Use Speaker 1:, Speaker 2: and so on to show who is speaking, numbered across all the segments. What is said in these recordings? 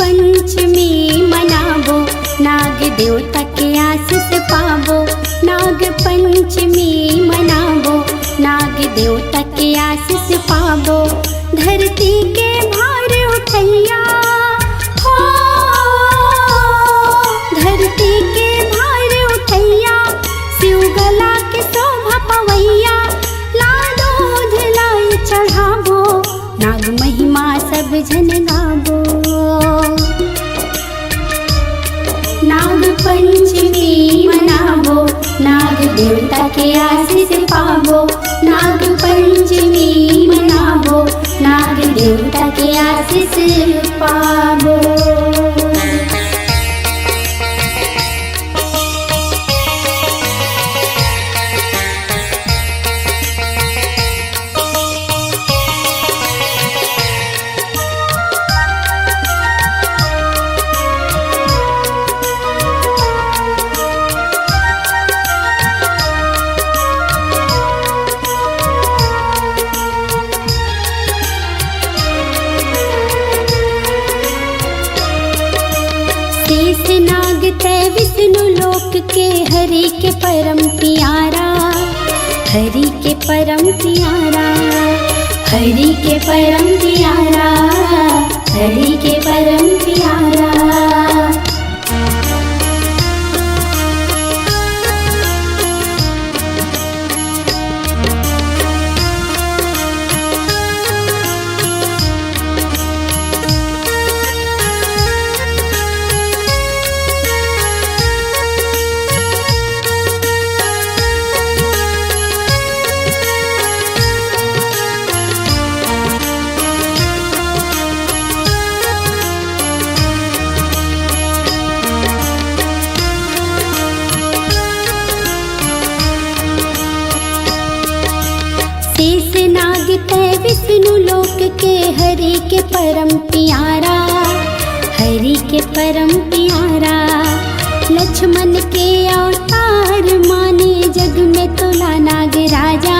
Speaker 1: पंचमी मनाबो, नाग देवता के आशीष पाबो। नाग पंचमी मनाबो, नाग देवता के आशीष पाबो। धरती के भार उठैया हो, धरती के भार उठैया, शिव गला के शोभा पवैया। लाडो धिलाई चढ़ाबो, नाग महिमा सब जन गाबो। नाग पंचमी मनाबो, नाग देवता के आशीष पाबो। नाग पंचमी मनाबो, नाग देवता के आशीष पाबो। शेष नाग तय विष्णु लोक के, हरि के परम प्यारा, हरि के परम प्यारा, हरि के परम प्यारा, हरि के परम प्यारा। शेष नाग तय विष्णु लोक के, हरि के परम प्यारा, हरि के परम प्यारा। लक्ष्मण के अवतार माने, जग में तोला नाग राजा,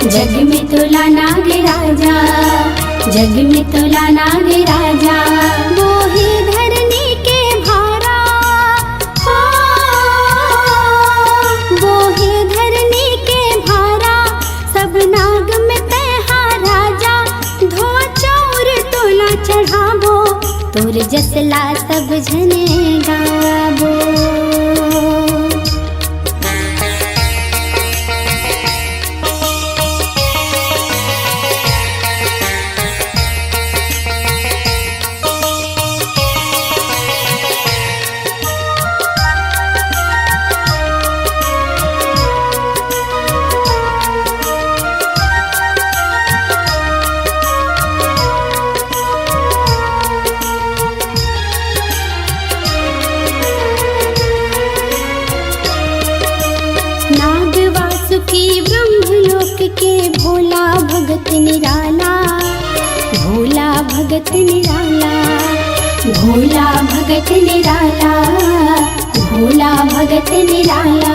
Speaker 1: जग में तोला नाग राजा, जग में तोला नाग राजा। वो ही धरनी के भारा हो, वो ही धरनी के भारा, सब नाग में तैहा राजा। धो चौर तोला चढ़ाबो, तोर जसला सब जने गाबो। नाग वासुकी ब्रह्मलोक के, भोला भगत निराला, भोला भगत निराला, भोला भगत निराला, भोला भगत निराला।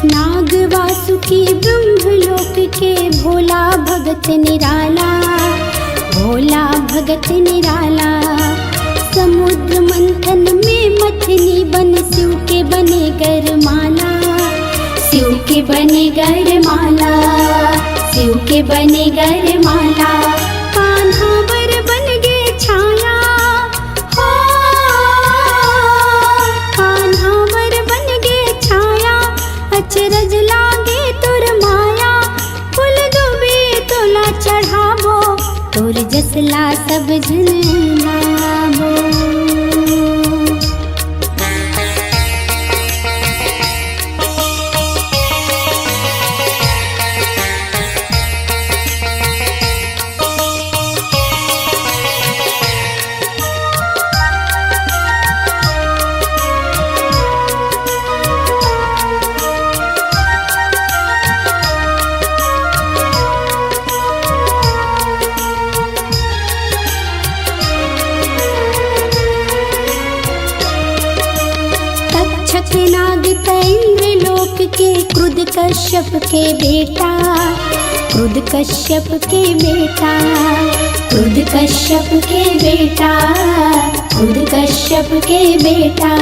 Speaker 1: नाग वासुकी ब्रह्मलोक के, भोला भगत निराला, भोला भगत निराला। समुद्र मंथन में मथनी बन, शिव के बने गरमाला, शिव के बने गरमाला, शिव के बने गरमाला। कान्हा वर बन गे छाया हो, कान्हा वर बन गे छाया। अचरज लागे तोर माया, फूल दुबे तोला चढ़ाबो, तोर जसला सब जन गाबो। तक्षक नाग इंद्र लोक के क्रुद्ध कश्यप के बेटा, क्रुद्ध कश्यप के बेटा, क्रुद्ध कश्यप के बेटा, क्रुद्ध कश्यप के बेटा।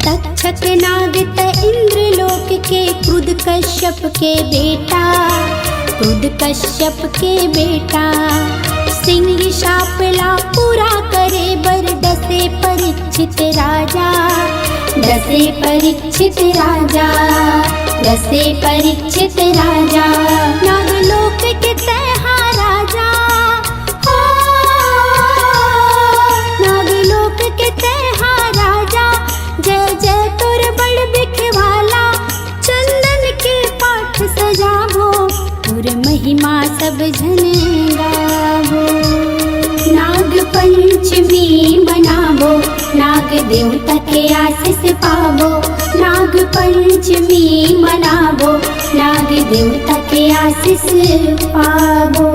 Speaker 1: तक्षक नाग इंद्र लोक के क्रुद्ध कश्यप के बेटा, क्रुद्ध कश्यप के बेटा। सिंह शापला पूरा करे बर डसे परीक्षित राजा, डसे परीक्षित राजा, डसे परीक्षित राजा। नागलोक के तैहा राजा, नागलोक के तैहा राजा। जय जय तोर बड़ बिखवाला, चंदन के पाठ सजावो, तुर महिमा सब जन गावो। नाग पंचमी मनावो, नाग देवता के आशीष पावो। नाग पंचमी मनावो, नाग देवता के आशीष पावो।